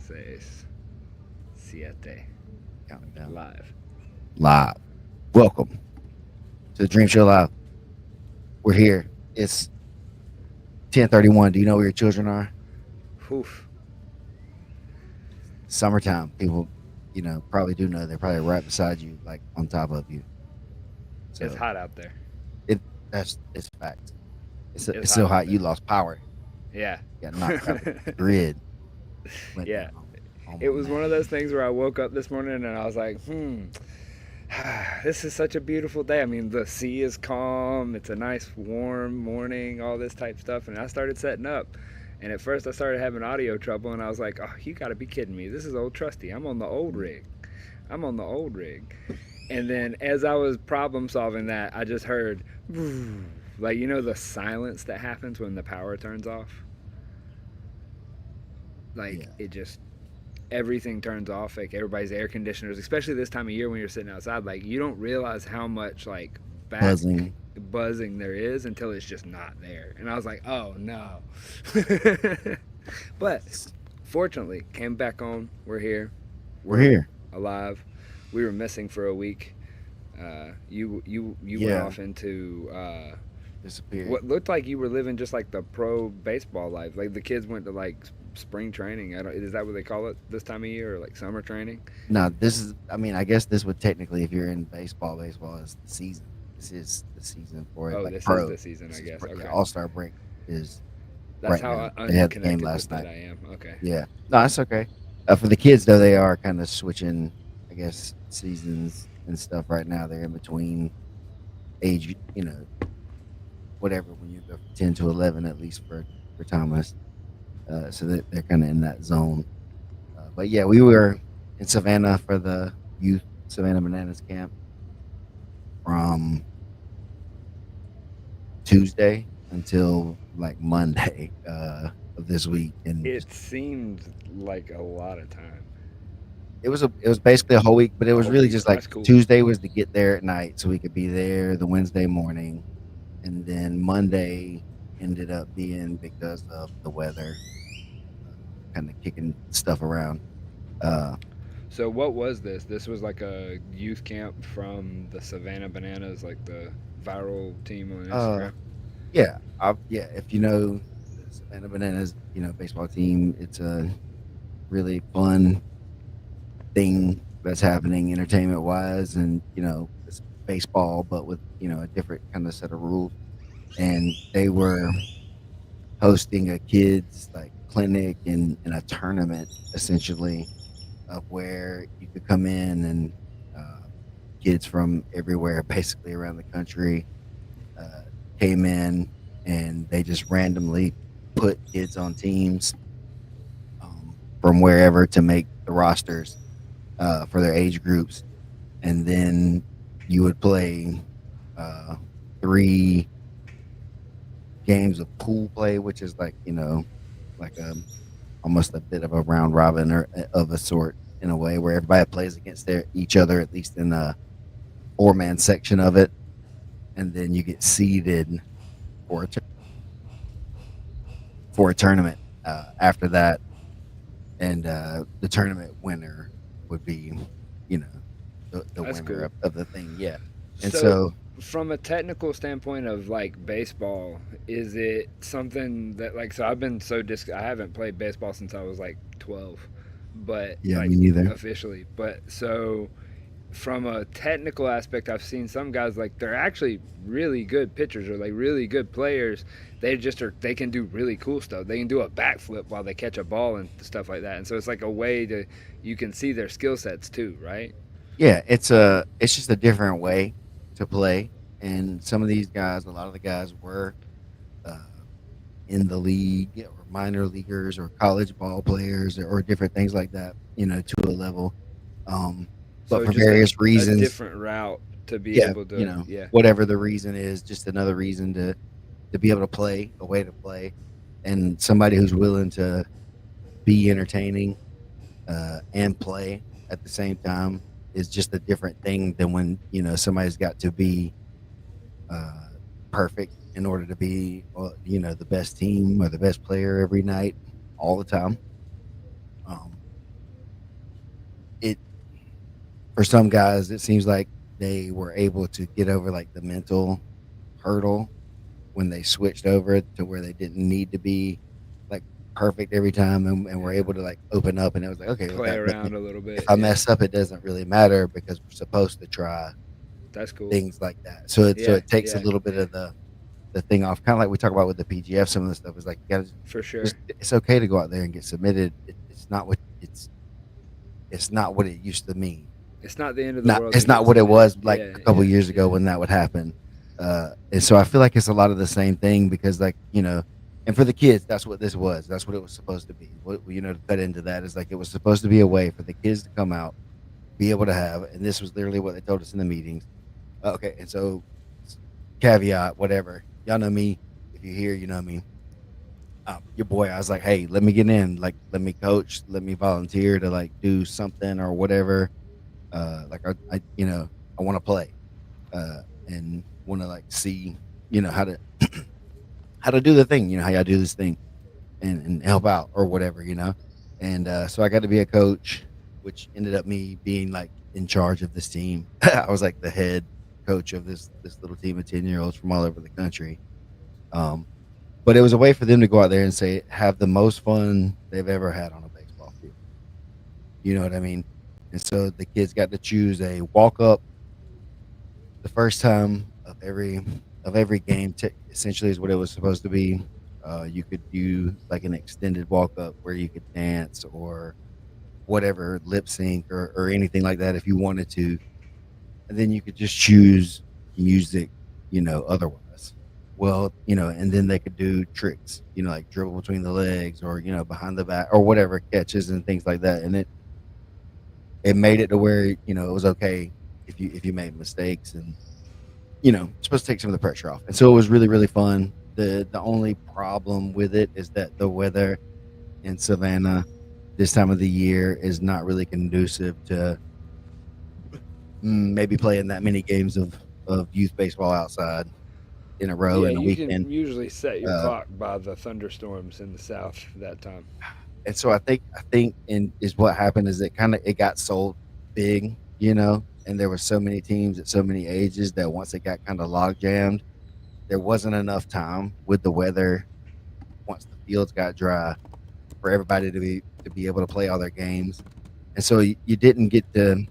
Seis, siete. Countdown. Live. Live. Welcome to the Dream Show Live. We're here. It's 10:31. Do you know where your children are? Oof. Summertime. People, probably do know. They're probably right beside you, like on top of you. It's So hot out there. it that's it's fact. It's It's hot so out hot you there. lost power. Yeah. Got knocked out. The grid went Yeah. down on It my was one man. of those things where I woke up this morning and I was like, this is such a beautiful day. I mean, the sea is calm. It's a nice warm morning, all this type stuff. And I started setting up. And at first I started having audio trouble and I was like, oh, you got to be kidding me. This is old trusty. I'm on the old rig. I'm on the old rig. And then as I was problem solving that, I just heard, like, the silence that happens when the power turns off? Like, Yeah, it just, everything turns off, like everybody's air conditioners, especially this time of year when you're sitting outside. Like, you don't realize how much like back buzzing. buzzing there is until it's just not there. And I was like, oh no. But fortunately, came back on. We're here. We're We're here. alive. We were missing for a week. You went Yeah, off into disappeared. what looked like you were living just like the pro baseball life. Like the kids went to like spring training. I don't. Is that what they call it this time of year, or like summer training? No, this is. I mean, I guess this would technically, if you're in baseball, baseball is the season. This is the season for it, Oh, like this is pro. the season, I This is guess. yeah. Okay, All Star break is that's right how now. They had the game unconnected last with it night. I am. Okay. Yeah, no, that's okay. For the kids though, they are kind of switching, I guess, seasons and stuff right now. They're in between age, whatever when you go from 10 to 11, at least for Thomas. So they're kind of in that zone. But yeah, we were in Savannah for the youth Savannah Bananas camp from Tuesday until like Monday of this week, and just It seemed like a lot of time. it was basically a whole week, but it A was whole really week. just Oh, like that's cool. Tuesday was to get there at night so we could be there the Wednesday morning, and then Monday ended up being because of the weather, kind of kicking stuff around. Uh, So what was this? This was like a youth camp from the Savannah Bananas, like the viral team on uh, Instagram. yeah, yeah. If you know the Savannah Bananas, baseball team, it's a really fun thing that's happening entertainment wise, and it's baseball, but with a different kind of set of rules. And they were hosting a kids like clinic and a tournament essentially of where you could come in and kids from everywhere basically around the country uh, came in, and they just randomly put kids on teams from wherever to make the rosters for their age groups, and then you would play uh, 3 games of pool play, which is like like almost a bit of a round robin or of a sort in a way where everybody plays against each other at least in the 4-man section of it, and then you get seeded for a tournament after that, and the tournament winner would be you know the That's winner cool. of the thing. Yeah, and So, so from a technical standpoint of like baseball, is it something that like so I've been I haven't played baseball since I was like 12, but yeah, like me neither. officially. But so from a technical aspect, I've seen some guys like they're actually really good pitchers or like really good players. They can do really cool stuff. They can do a backflip while they catch a ball and stuff like that. And so it's like a way to you can see their skill sets too, right? Yeah, it's just a different way to play, and some of these guys, a lot of the guys were uh, in the league or minor leaguers or college ball players or different things like that, to a level. Um, but So for just various a reasons, different route to be yeah, able to yeah. whatever the reason is, just another reason to be able to play, a way to play, and somebody who's willing to be entertaining and play at the same time is just a different thing than when somebody's got to be uh, perfect in order to be the best team or the best player every night all the time. it for some guys, it seems like they were able to get over like the mental hurdle when they switched over to where they didn't need to be like perfect every time, and were Yeah. able to like open up, and it was like, okay, well, Play that around a little if bit. I Yeah. mess up, it doesn't really matter because we're supposed to try That's cool. things like that. So Yeah. it takes a Yeah. little bit of the thing off, kind of like we talk about with the PGF. Some of the stuff is like you gotta For sure. just it's okay to go out there and get submitted. It's not what it's not what it used to mean. It's not the end of the Not world to it's not get what it submitted. was like Yeah. a couple Yeah. years ago Yeah. when that would happen. And so I feel like it's a lot of the same thing because like, and for the kids, that's what this was. That's what it was supposed to be. What, to cut into that is like it was supposed to be a way for the kids to come out, be able to have, and this was literally what they told us in the meetings. Okay, and so caveat, whatever. Y'all know me. If you're here, you know me. Your boy, I was like, hey, let me get in. Like, let me coach. Let me volunteer to like do something or whatever. Like I want to play and want to like see, how to how to do the thing. How y'all do this thing and help out or whatever. And so I got to be a coach, which ended up me being like in charge of this team. I was like the head coach of this little team of 10-year-olds from all over the country. Um, but it was a way for them to go out there and say have the most fun they've ever had on a baseball field. You know what I mean? And so the kids got to choose a walk up the first time of every game. Essentially, is what it was supposed to be. You could do like an extended walk up where you could dance or whatever, lip sync or anything like that if you wanted to, and then you could just choose music, otherwise. Well, and then they could do tricks, like dribble between the legs or behind the back or whatever, catches and things like that. And it made it to where it was okay if you made mistakes, and supposed to take some of the pressure off. And so it was really really fun. The only problem with it is that the weather in Savannah this time of the year is not really conducive to maybe playing that many games of youth baseball outside in a row Yeah. in a You can weekend. usually set your Uh, clock by the thunderstorms in the south that time. and so I think is what happened is it got sold big, and there were so many teams at so many ages that once it got kind of log jammed, there wasn't enough time with the weather once the fields got dry for everybody to be able to play all their games. And so you didn't get to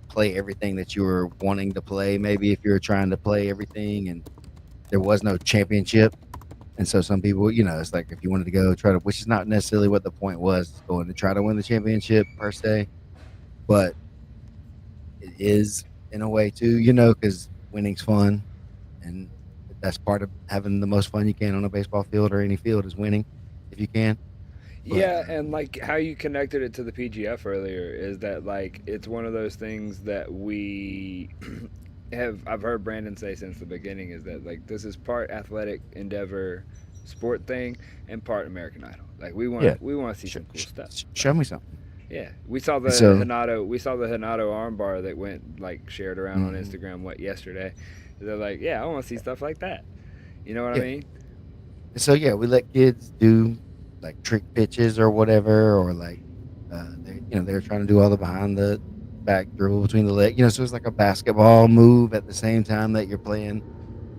play everything that you were wanting to play, maybe if you were trying to play everything, and there was no championship. And so some people, it's like if you wanted to go try to, which is not necessarily what the point was, going to try to win the championship per se, but it is in a way too, because winning's fun, and that's part of having the most fun you can on a baseball field or any field is winning if you can. But Yeah, and like how you connected it to the PGF earlier is that like it's one of those things that we have I've heard Brandon say since the beginning is that like this is part athletic endeavor sport thing and part American Idol. Like yeah, we want to see some cool stuff. show me something. Yeah, And so We saw the Hanato armbar that went like shared around on mhm, Instagram yesterday. They're like, yeah, I want to see stuff like that. You know what I yeah, mean? and so yeah, we let kids do like trick pitches or whatever, or like they're trying to do all the behind the back dribble between the leg, so it's like a basketball move at the same time that you're playing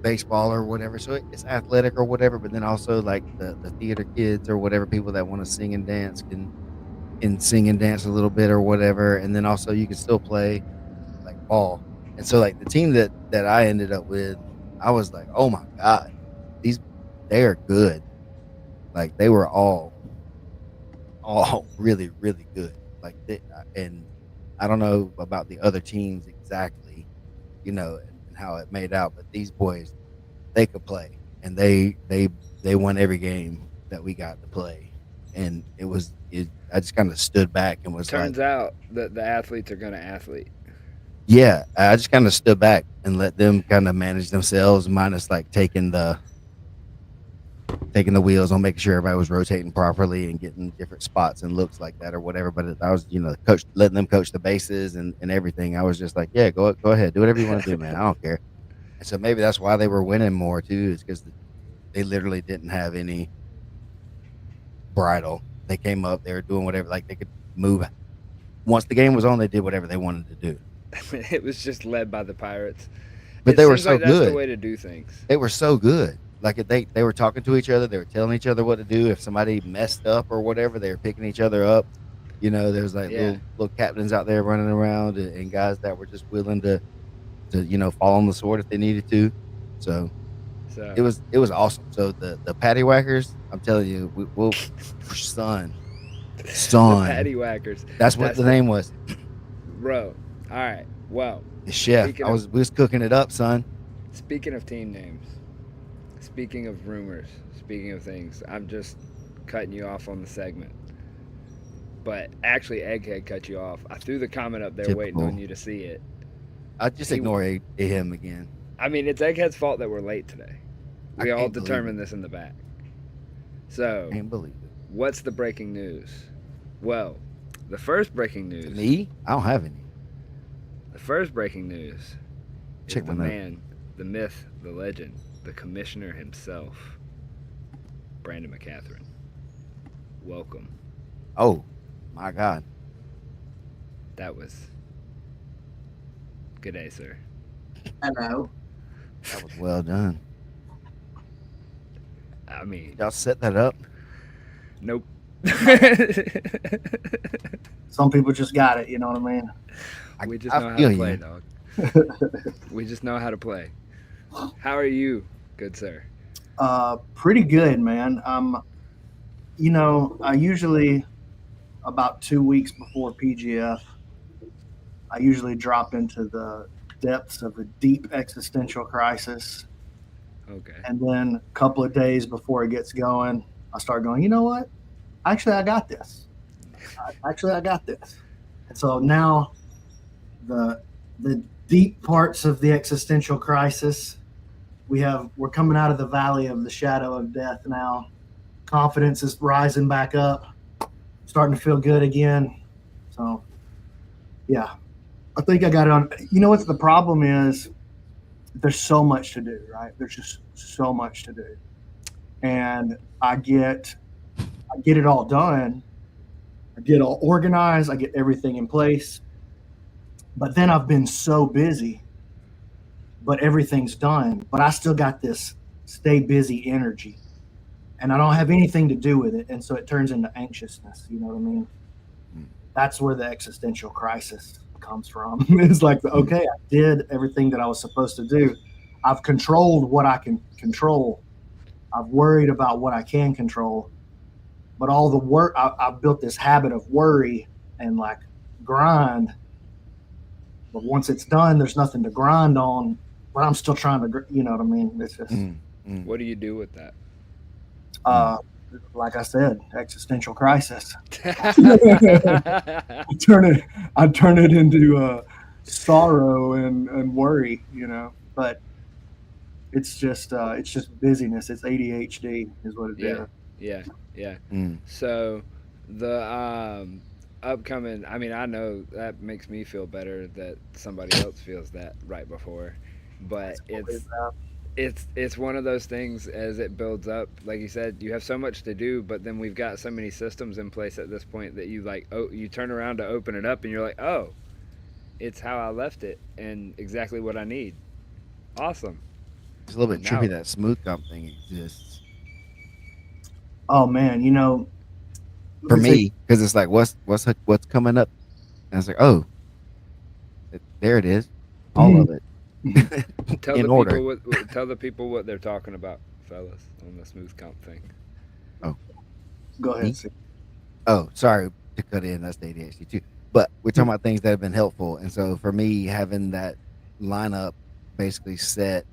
baseball or whatever. So it's athletic or whatever, but then also like the theater kids or whatever, people that want to sing and dance can sing and dance a little bit or whatever, and then also you can still play like ball. And so like the team that I ended up with, I was like, oh my god, these they are good. Like they were all really really good. Like and I don't know about the other teams exactly, and how it made out, but these boys, they could play, and they won every game that we got to play. And I just kind of stood back and was like, Turns out that the athletes are gonna athlete. yeah, I just kind of stood back and let them kind of manage themselves, minus like taking the wheels on making sure everybody was rotating properly and getting different spots and looks like that or whatever. But I was, coach, letting them coach the bases and everything. I was just like, yeah, go ahead, do whatever you want to do, man. I don't care. And so maybe that's why they were winning more too, is because they literally didn't have any bridle. They came up, they were doing whatever, like they could move once the game was on, they did whatever they wanted to do. It was just led by the Pirates. But It they were seems so like that's the good. way to do things. They were so good. Like they were talking to each other. They were telling each other what to do. If somebody messed up or whatever, they were picking each other up. There's like Yeah. little captains out there running around, and guys that were just willing to fall on the sword if they needed to. So So it was awesome. So the patty whackers, I'm telling you, we'll son the son. patty whackers. That's what That's the the name was. bro. All right. Well, The chef. speaking of We was cooking it up, son. speaking of team names, speaking of rumors, speaking of things, I'm just cutting you off on the segment. But actually, Egghead cut you off. I threw the comment up there waiting Typical. on you to see it. I just He- ignore him again. I mean, it's Egghead's fault that we're late today. I We all can't believe determined it. this in the back. So, Can't believe it. what's the breaking news? Well, the first breaking To news. me, I don't have any. The first breaking news is Check the my notes. man, the myth, the legend, the commissioner himself, Brandon McCatherine. Welcome. Oh my God. That was good day, sir. Hello. That was well done. I mean, Y'all set that up. nope. Some people just got it, you know what I mean? We just I know how feel to you. play, dog. We just know how to play. How are you, good sir? Pretty good, man. I usually about 2 weeks before PGF, I usually drop into the depths of a deep existential crisis. Okay. And then a couple of days before it gets going, I start going, you know what? Actually, I got this. I got this. And so now the deep parts of the existential crisis, we're coming out of the valley of the shadow of death now. Confidence is rising back up, starting to feel good again. So yeah, I think I got it on. You know what the problem is? There's so much to do, right? There's just so much to do. And I get it all done. I get all organized. I get everything in place. But then I've been so busy, but everything's done. But I still got this stay busy energy. And I don't have anything to do with it. And so it turns into anxiousness. You know what I mean? That's where the existential crisis comes from. It's like, okay, I did everything that I was supposed to do. I've controlled what I can control. I've worried about what I can control. But all the work, I've built this habit of worry and like grind. But once it's done, there's nothing to grind on. But I'm still trying to, you know what I mean? It's just, What do you do with that? like I said, existential crisis. I I turn it into sorrow and worry, you know. But it's just busyness. It's ADHD, is what it is. Yeah. So the upcoming. I mean, I know that makes me feel better that somebody else feels that right before, but it's one of those things as it builds up. Like you said, you have so much to do, but then we've got so many systems in place at this point that you turn around to open it up and you're like, oh, it's how I left it and exactly what I need. Awesome. It's a little bit Now- trippy that smooth comp thing exists Oh man, you know, for me because it's like what's coming up, and it's like, oh, there it is, all of it. Tell In the order. people tell the people what they're talking about, fellas, on the smooth comp thing. Go ahead. Me? Steve. Oh, sorry to cut in. That's the ADHD too. But we're talking about things that have been helpful, and so for me, having that lineup basically set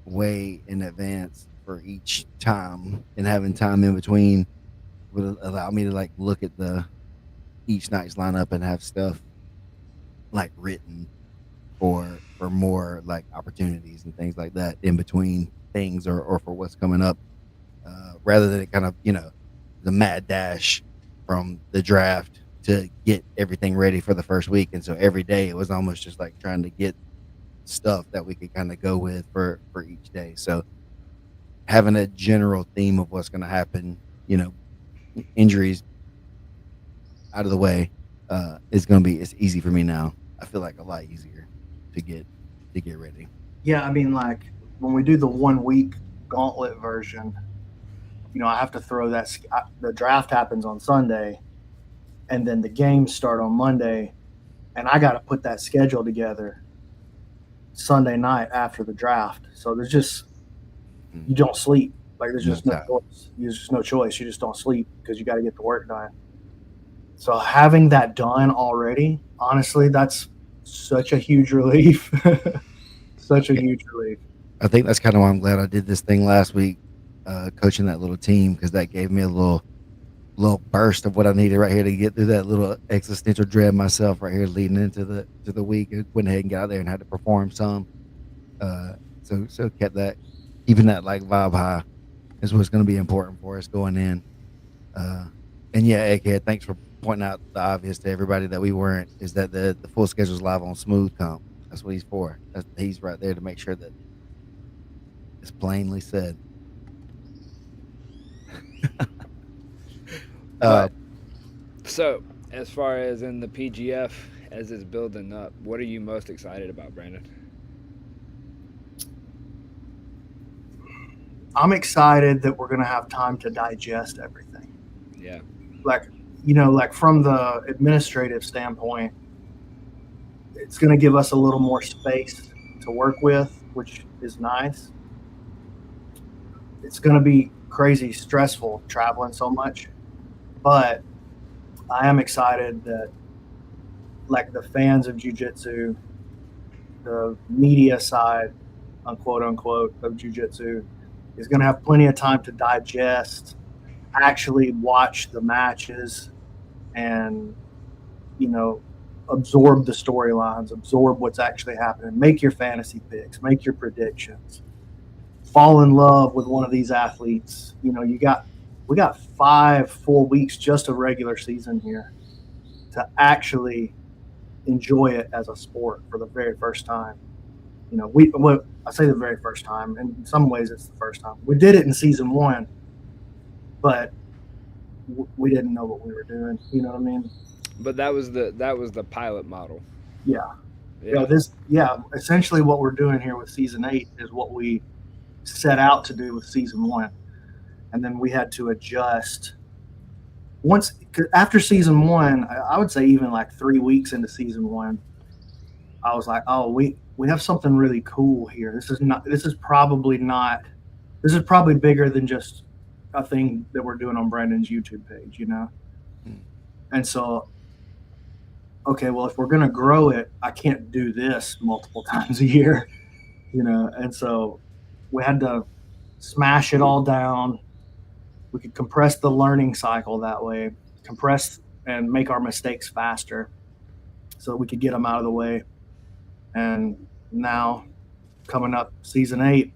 way in advance for each time, and having time in between would allow me to like look at each night's lineup and have stuff like written for more like opportunities and things like that in between things or for what's coming up, rather than it kind of the mad dash from the draft to get everything ready for the first week. And so every day it was almost just like trying to get stuff that we could kind of go with for each day. So having a general theme of what's going to happen, injuries out of the way, it's easy for me now. I feel like a lot easier to get ready. Yeah, I mean, like when we do the 1 week gauntlet version, I have to throw that. The draft happens on Sunday, and then the games start on Monday, and I got to put that schedule together Sunday night after the draft. So there's just you don't sleep. Like there's just no choice. There's just no choice. You just don't sleep because you got to get the work done. So having that done already, honestly, that's such a huge relief. Such a huge relief. I think that's kind of why I'm glad I did this thing last week, coaching that little team, because that gave me a little burst of what I needed right here to get through that little existential dread myself right here leading into the week. I went ahead and got out there and had to perform some. So keeping that like vibe high is what's going to be important for us going in. And yeah, Egghead, thanks for pointing out the obvious to everybody that we weren't, is that the full schedule is live on Smooth Comp. That's what he's for. He's right there to make sure that it's plainly said. So, as far as in the PGF, as it's building up, what are you most excited about, Brandon? I'm excited that we're going to have time to digest everything. Yeah. Like from the administrative standpoint, it's going to give us a little more space to work with, which is nice. It's going to be crazy stressful traveling so much, but I am excited that like the fans of jiu-jitsu, the media side, unquote unquote, of jiu-jitsu is going to have plenty of time to digest, actually watch the matches and, absorb the storylines, absorb what's actually happening, make your fantasy picks, make your predictions, fall in love with one of these athletes. We got 5 full weeks just of regular season here to actually enjoy it as a sport for the very first time. I say the very first time, and in some ways it's the first time. We did it in season 1, but we didn't know what we were doing. You know what I mean? But that was the pilot model. Yeah. Essentially what we're doing here with season 8 is what we set out to do with season 1. And then we had to adjust after season 1, I would say even like 3 weeks into season 1, I was like, oh, we have something really cool here. This is probably bigger than just a thing that we're doing on Brandon's YouTube page, And so, okay, well, if we're going to grow it, I can't do this multiple times a year, And so we had to smash it all down. We could compress the learning cycle that way, compress and make our mistakes faster so that we could get them out of the way. And now coming up season 8,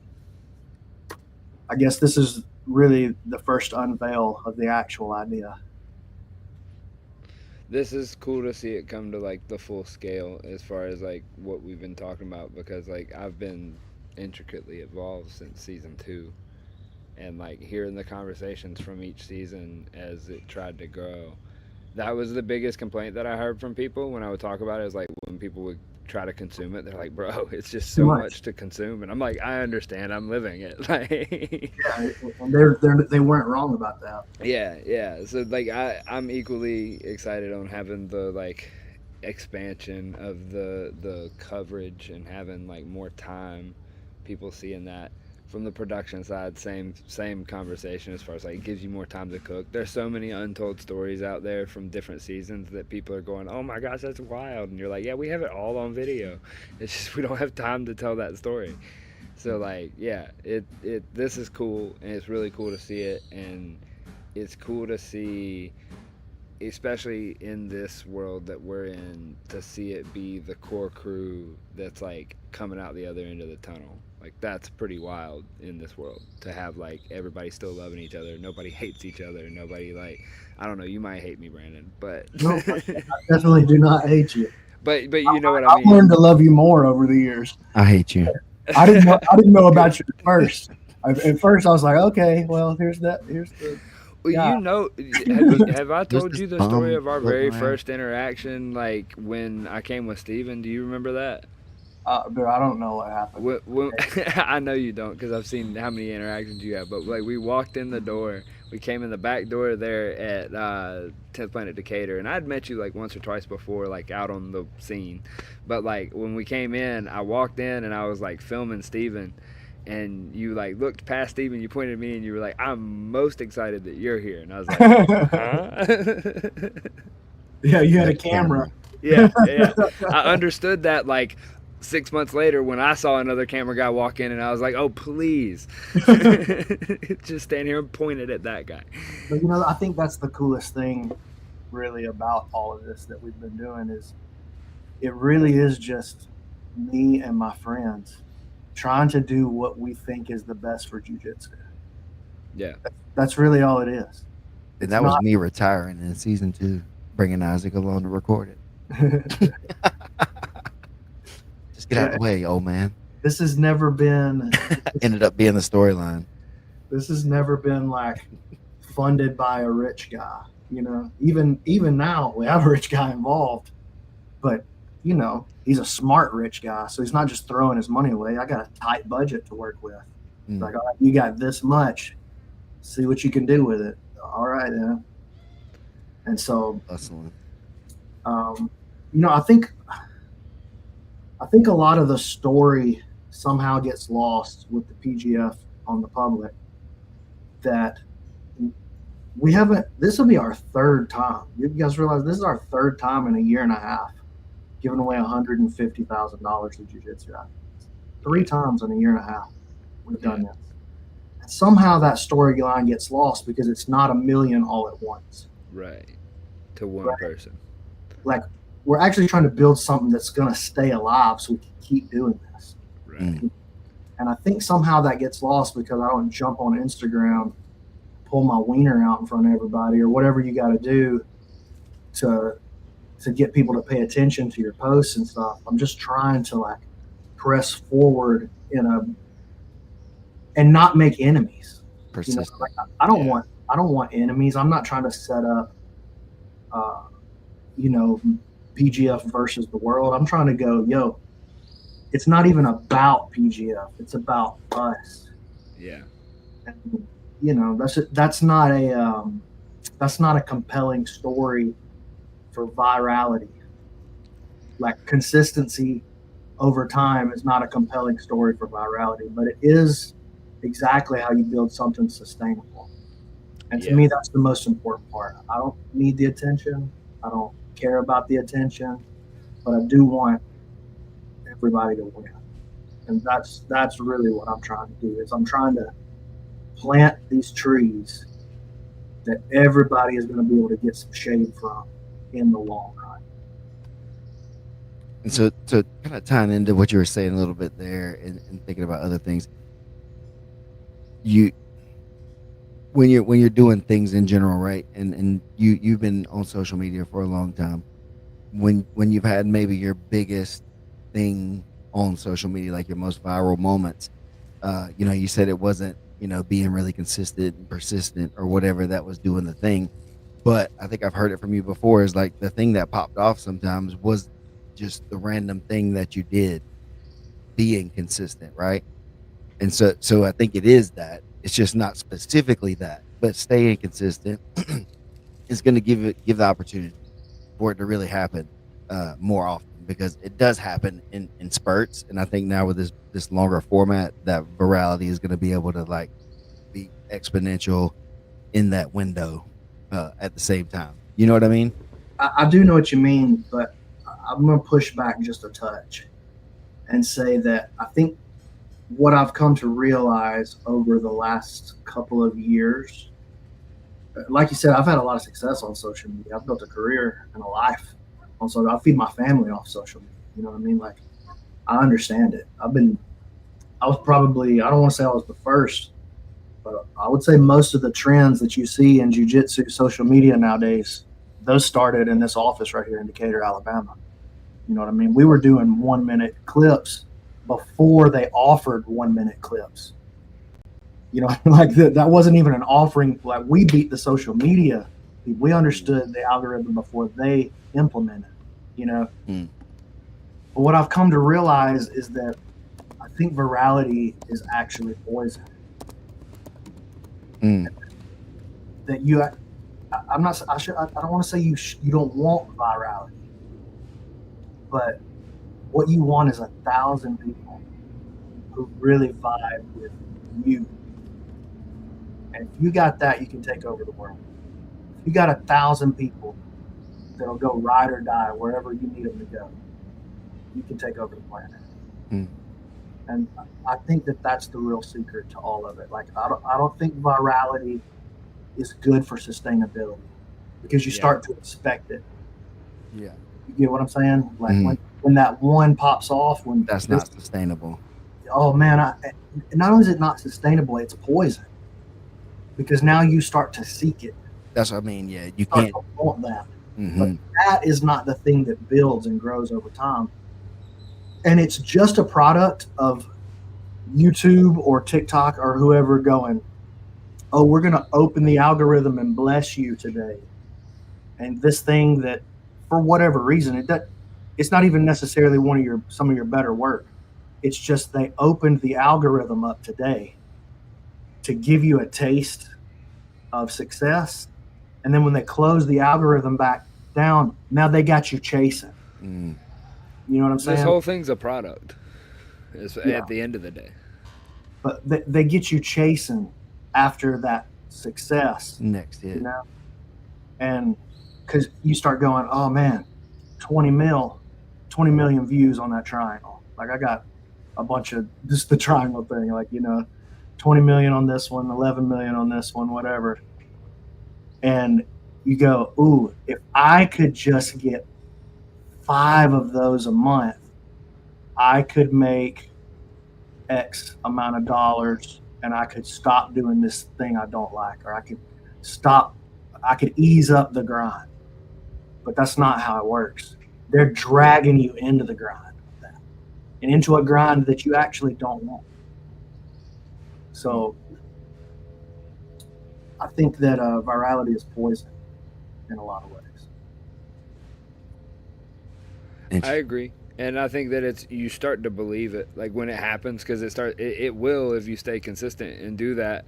I guess this is really the first unveil of the actual idea. This is cool to see it come to like the full scale as far as like what we've been talking about, because like I've been intricately involved since season 2, and like hearing the conversations from each season as it tried to grow, that was the biggest complaint that I heard from people when I would talk about it. Is like when people would try to consume it, they're like, bro, it's just so much to consume. And I'm like, I understand, I'm living it. Like, yeah, and they weren't wrong about that. Yeah. So like I'm equally excited on having the like expansion of the coverage and having like more time, people seeing that. From the production side, same conversation as far as like it gives you more time to cook. There's so many untold stories out there from different seasons that people are going, oh my gosh, that's wild. And you're like, yeah, we have it all on video. It's just we don't have time to tell that story. So like, yeah, this is cool, and it's really cool to see it, and it's cool to see, especially in this world that we're in, to see it be the core crew that's like coming out the other end of the tunnel. Like that's pretty wild in this world to have like everybody still loving each other. Nobody hates each other. Nobody like, I don't know. You might hate me, Brandon, but no, I definitely do not hate you. But you know what I mean. I've learned to love you more over the years. I hate you. I didn't know about you at first. At first, I was like, okay, well, here's the. Well, Yeah. have I told this you the bum story of our floating very around. first interaction, like when I came with Steven? Do you remember that? But I don't know what happened. When, I know you don't because I've seen how many interactions you have. But like we walked in the door, we came in the back door there at 10th Planet Decatur, and I'd met you like once or twice before, like out on the scene. But like when we came in, I walked in and I was like filming Steven, and you like looked past Steven, you pointed at me, and you were like, "I'm most excited that you're here," and I was like, "Huh?" Yeah, you had a That camera. Yeah, yeah. I understood that like 6 months later when I saw another camera guy walk in, and I was like, "Oh, please, just stand here and point it at that guy." But I think that's the coolest thing, really, about all of this that we've been doing is it really is just me and my friends trying to do what we think is the best for jiu-jitsu. Yeah, That's really all it is. And that was me retiring in season 2, bringing Isaac along to record it. Just get out of the way, old man. This has never been. Ended up being the storyline. This has never been like funded by a rich guy. Even now we have a rich guy involved, but he's a smart rich guy, so he's not just throwing his money away. I got a tight budget to work with. Like, all right, you got this much, see what you can do with it. All right, then. And so, Hustling. I think a lot of the story somehow gets lost with the PGF on the public. That we haven't. This will be our third time. You guys realize this is our third time in a year and a half giving away $150,000 to jiu-jitsu athletes. 3 times in a year and a half we've done this. And somehow that storyline gets lost because it's not a million all at once. right. To one person. Like, we're actually trying to build something that's going to stay alive so we can keep doing this. Right. And I think somehow that gets lost because I don't jump on Instagram, pull my wiener out in front of everybody, or whatever you got to do to get people to pay attention to your posts and stuff. I'm just trying to like press forward and not make enemies. Persistent. Like, I don't want enemies. I'm not trying to set up PGF versus the world. I'm trying to go, it's not even about PGF. It's about us. Yeah. And, that's not a compelling story for virality. Like, consistency over time is not a compelling story for virality, but it is exactly how you build something sustainable. And to me, that's the most important part. I don't need the attention. I don't care about the attention, but I do want everybody to win. And that's really what I'm trying to do. Is I'm trying to plant these trees that everybody is going to be able to get some shade from in the long run. And so kind of tying into what you were saying a little bit there and thinking about other things, when you're doing things in general, right? And you've been on social media for a long time. When you've had maybe your biggest thing on social media, like your most viral moments, you said it wasn't, being really consistent and persistent or whatever that was doing the thing. But I think I've heard it from you before is like the thing that popped off sometimes was just the random thing that you did being consistent, right? And so I think it is that. It's just not specifically that, but staying consistent is going to give the opportunity for it to really happen more often, because it does happen in spurts. And I think now with this longer format, that virality is going to be able to like be exponential in that window at the same time. You know what I mean? I do know what you mean, but I'm going to push back just a touch and say that I think what I've come to realize over the last couple of years, like you said, I've had a lot of success on social media. I've built a career and a life on social media. I feed my family off social media. You know what I mean? Like, I understand it. I was probably, I don't want to say I was the first, but I would say most of the trends that you see in jiu-jitsu social media nowadays, those started in this office right here in Decatur, Alabama. You know what I mean? We were doing 1-minute clips before they offered 1-minute clips. You know, like that wasn't even an offering. Like we beat the social media. We understood the algorithm before they implemented. You know, Mm. but what I've come to realize is that I think virality is actually poison. Mm. That you, I'm not. I don't want to say you don't want virality, but what you want is 1,000 people who really vibe with you. And if you got that, you can take over the world. If you got 1,000 people that'll go ride or die wherever you need them to go, you can take over the planet. Mm. And I think that that's the real secret to all of it. Like I don't think virality is good for sustainability because you start to expect it. Yeah. You get what I'm saying? Like when that one pops off, when that's not sustainable. Oh man, not only is it not sustainable, it's poison. Because now you start to seek it. That's what I mean. Yeah, you can't want that. But that is not the thing that builds and grows over time. And it's just a product of YouTube or TikTok or whoever going, oh, we're going to open the algorithm and bless you today. And this thing that, for whatever reason, it's not even necessarily some of your better work. It's just they opened the algorithm up today to give you a taste of success. And then when they close the algorithm back down, now they got you chasing. Mm. You know what I'm saying? This whole thing's a product. At the end of the day. But they get you chasing after that success. Next, yeah. You know? And because you start going, oh man, 20 million views on that triangle. Like I got a bunch of just the triangle thing, like, 20 million on this one, 11 million on this one, whatever. And you go, ooh, if I could just get 5 of those a month, I could make X amount of dollars and I could stop doing this thing I don't like, or I could ease up the grind. But that's not how it works. They're dragging you into the grind and into a grind that you actually don't want. So I think that virality is poison in a lot of ways. I agree. And I think that you start to believe it, like when it happens, because it will if you stay consistent and do that.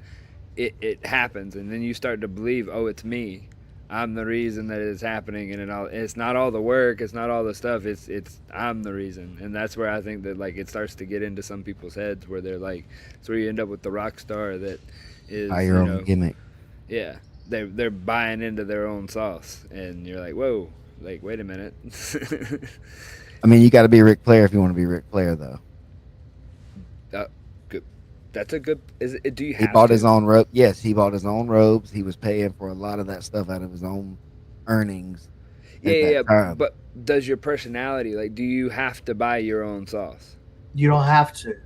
It happens, and then you start to believe, oh, it's me. I'm the reason that it's happening, and it's not all the work, it's not all the stuff. It's I'm the reason, and that's where I think that like it starts to get into some people's heads where they're like, it's where you end up with the rock star that is Buy your own gimmick. Yeah, they're buying into their own sauce, and you're like, whoa, like wait a minute. I mean, you got to be Ric Flair if you want to be Ric Flair, though. Good. That's a good. Do you? He bought his own robe. Yes, he bought his own robes. He was paying for a lot of that stuff out of his own earnings. Yeah. But does your personality, like, do you have to buy your own sauce? You don't have to,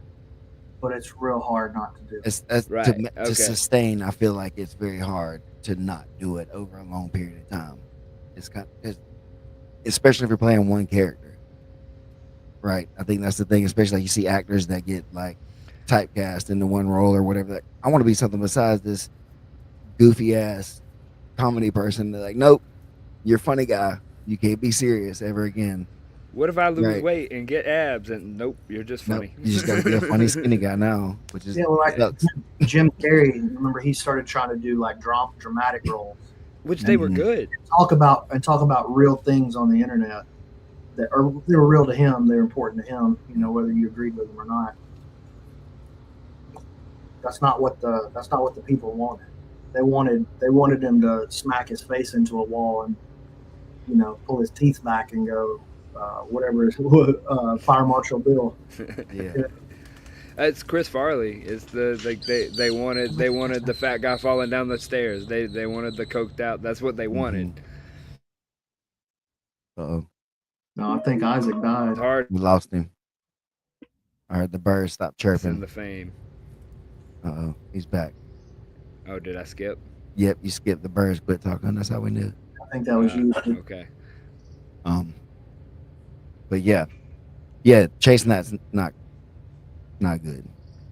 but it's real hard not to do. To sustain, I feel like it's very hard to not do it over a long period of time. Especially if you're playing one character. Right, I think that's the thing. Especially like you see actors that get like typecast into one role or whatever. Like, I want to be something besides this goofy ass comedy person. They're like, nope, you're a funny guy. You can't be serious ever again. What if I lose weight and get abs? And nope, you're just funny. Nope, you just got to be a funny skinny guy now, which is like Jim Carrey. Remember, he started trying to do like dramatic roles, which they were good. Talk about real things on the internet. They were real to him. They were important to him. Whether you agreed with them or not. That's not what the people wanted. They wanted him to smack his face into a wall and pull his teeth back and go whatever Fire Marshal Bill. Yeah. It's Chris Farley. It's they wanted the fat guy falling down the stairs. They wanted the coked out. That's what they wanted. Uh-oh. No, I think Isaac died. Hard. We lost him. I heard the birds stop chirping. In the fame. Uh-oh. He's back. Oh, did I skip? Yep, you skipped. The birds quit talking. That's how we knew. I think that was you. Okay. But yeah, chasing that's not good.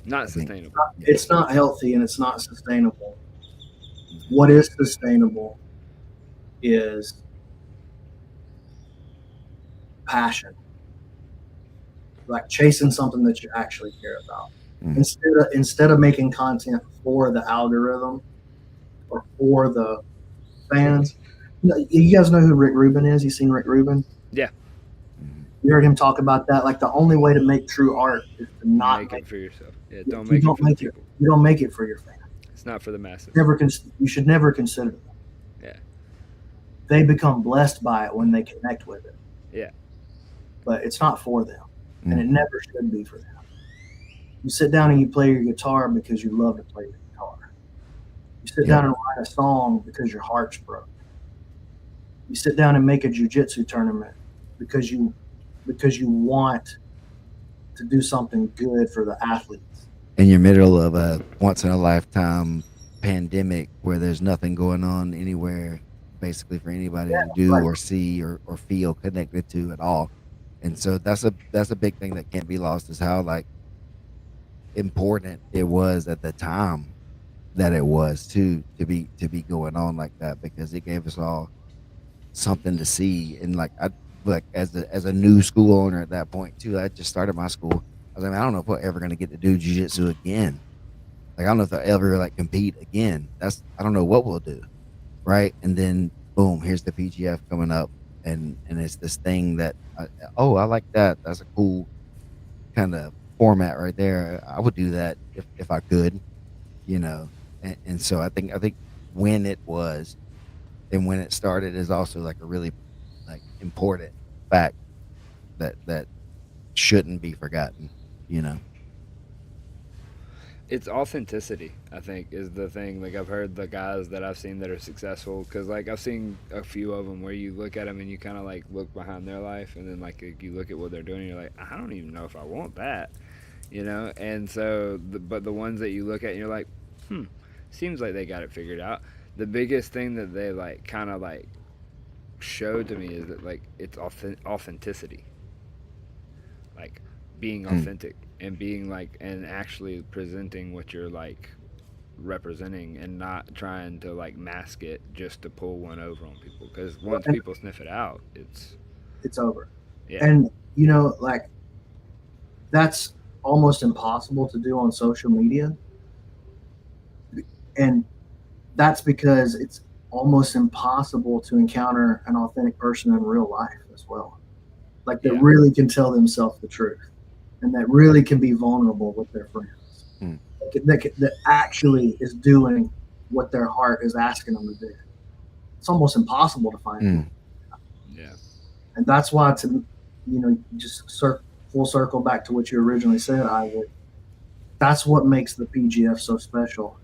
Not I think. sustainable. It's not healthy and it's not sustainable. What is sustainable is passion, like chasing something that you actually care about. Mm. Instead of making content for the algorithm or for the fans. You guys know who Rick Rubin is? You seen Rick Rubin? Yeah. Mhm. You heard him talk about that. Like the only way to make true art is to not Make make it for yourself. Yeah, it. don't You make it don't for the make it. people. You don't make it for your fans. It's not for the masses. You should never consider them. Yeah. They become blessed by it when they connect with it. Yeah. But it's not for them, and it Mhm. never should be for them. You sit down and you play your guitar because you love to play your guitar. You sit Yep. down and write a song because your heart's broke. You sit down and make a jujitsu tournament because you want to do something good for the athletes. In your middle of a once in a lifetime pandemic where there's nothing going on anywhere basically for anybody Yeah, to do right. or see or feel connected to at all. And so that's a big thing that can't be lost is how like important it was at the time that it was to be going on like that because it gave us all something to see. And like I like as a new school owner at that point too, I just started my school. I was like, I don't know if we're ever gonna get to do jujitsu again. Like I don't know if they'll ever like compete again. I don't know what we'll do. Right. And then boom, here's the PGF coming up and it's this thing that I like that. That's a cool kind of format right there. I would do that if I could, you know. And so I think when it was and when it started is also like a really like important fact that shouldn't be forgotten, you know. It's authenticity, I think, is the thing. Like I've heard the guys that I've seen that are successful, because like I've seen a few of them where you look at them and you kind of like look behind their life, and then like you look at what they're doing and you're like, I don't even know if I want that, you know. And so but the ones that you look at and you're like, seems like they got it figured out. The biggest thing that they like kind of like showed to me is that like it's authenticity, like being Mm. authentic and being like and actually presenting what you're like representing, and not trying to like mask it just to pull one over on people, because once And people sniff it out, it's over. yeah. And like that's almost impossible to do on social media. And that's because it's almost impossible to encounter an authentic person in real life as well. Like that Yeah. really can tell themselves the truth and that really can be vulnerable with their friends. Mm. That actually is doing what their heart is asking them to do. It's almost impossible to find. Mm. Yeah. And that's why just full circle back to what you originally said, Isaac. That's what makes the PGF so special.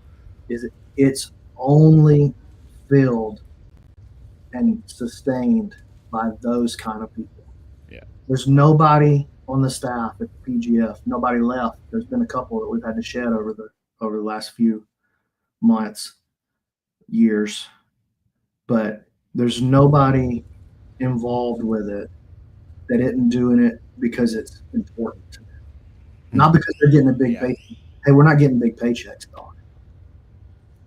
Is it's only filled and sustained by those kind of people. Yeah. There's nobody on the staff at the PGF. Nobody left. There's been a couple that we've had to shed over the last few months, years, but there's nobody involved with it that isn't doing it because it's important to them. Not because they're getting a big Yeah. paycheck. Hey, we're not getting big paychecks, dog.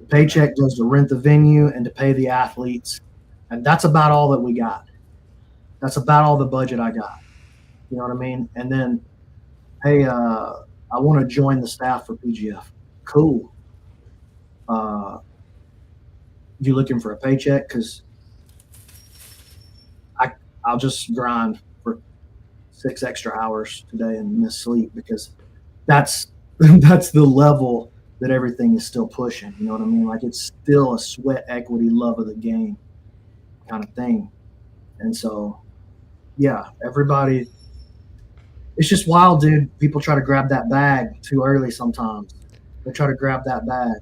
The paycheck goes to rent the venue and to pay the athletes, and that's about all that we got. That's about all the budget I got. You know what I mean? And then, hey, I want to join the staff for PGF. Cool. You looking for a paycheck? Because I'll just grind for 6 extra hours today and miss sleep, because that's that's the level that everything is still pushing. You know what I mean? Like it's still a sweat equity, love of the game kind of thing. And so, yeah, everybody, it's just wild, dude. People try to grab that bag too early sometimes. They try to grab that bag.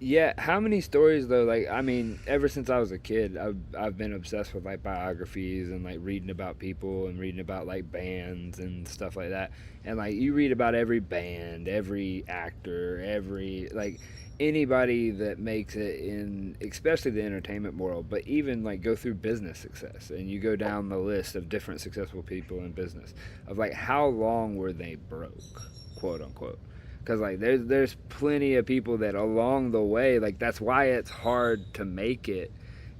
Yeah, how many stories though? Like, I mean, ever since I was a kid, I've been obsessed with like biographies and like reading about people and reading about like bands and stuff like that. And like you read about every band, every actor, every like anybody that makes it in, especially the entertainment world, but even like go through business success, and you go down the list of different successful people in business of like how long were they broke, quote unquote. because like there's plenty of people that along the way, like that's why it's hard to make it,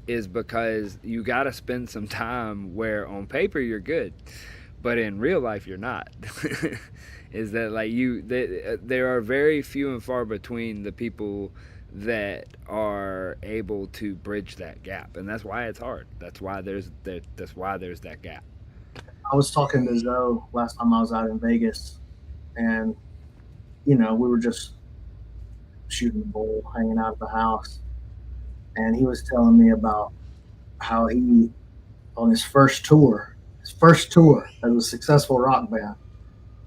is because you got to spend some time where on paper you're good, but in real life you're not. Is that like there are very few and far between the people that are able to bridge that gap, and that's why it's hard. That's why there's that gap. I was talking to Zoe last time I was out in Vegas, and we were just shooting the bull, hanging out at the house, and he was telling me about how he, on his first tour as a successful rock band,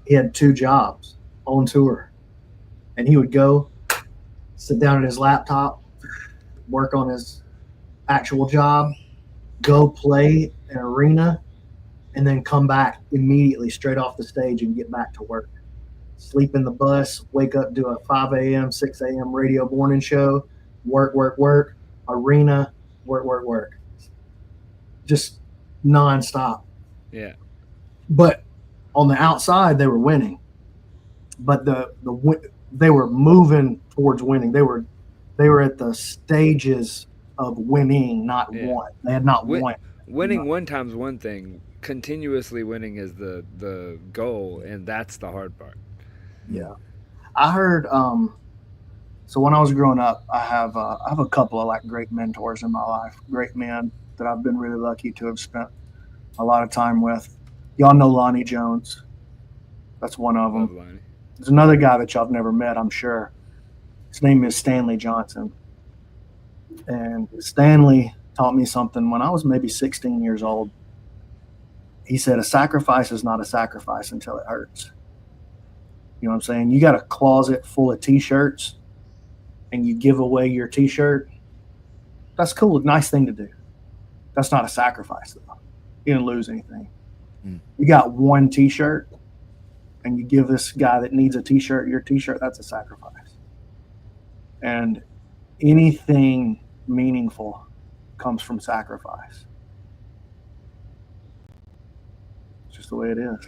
he had 2 jobs on tour, and he would go sit down at his laptop, work on his actual job, go play an arena, and then come back immediately straight off the stage and get back to work. Sleep in the bus, wake up, do a 5 a.m., 6 a.m. radio morning show, work, arena, work. Just nonstop. Yeah. But on the outside, they were winning. But they were moving towards winning. They were at the stages of winning, not won. They had not won. Winning one time's one thing. Continuously winning is the goal, and that's the hard part. Yeah, I heard. So when I was growing up, I have a couple of like great mentors in my life, great men that I've been really lucky to have spent a lot of time with. Y'all know Lonnie Jones. That's one of them. Lonnie. There's another guy that y'all have never met, I'm sure. His name is Stanley Johnson. And Stanley taught me something when I was maybe 16 years old. He said, a sacrifice is not a sacrifice until it hurts. You know what I'm saying? You got a closet full of T-shirts and you give away your T-shirt. That's cool. Nice thing to do. That's not a sacrifice, though. You didn't lose anything. You got one T-shirt and you give this guy that needs a T-shirt your T-shirt, that's a sacrifice. And anything meaningful comes from sacrifice. It's just the way it is.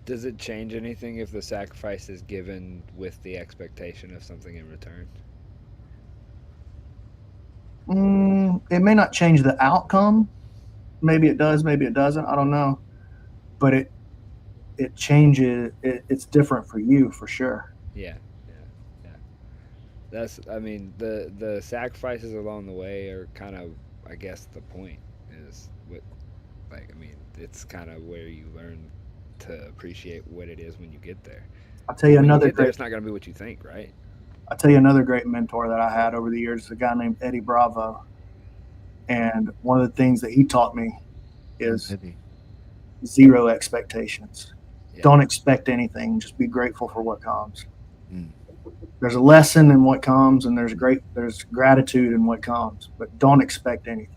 Does it change anything if the sacrifice is given with the expectation of something in return? It may not change the outcome. Maybe it does, maybe it doesn't. I don't know. But it changes. It's different for you, for sure. Yeah. I mean, the sacrifices along the way are kind of, I guess, the point is what, like, I mean, it's kind of where you learn to appreciate what it is when you get there. I'll tell you when another you get there, it's not going to be what you think, right? I'll tell you another great mentor that I had over the years is a guy named Eddie Bravo. And one of the things that he taught me is zero expectations. Yeah. Don't expect anything. Just be grateful for what comes. There's a lesson in what comes, and there's gratitude in what comes, but don't expect anything.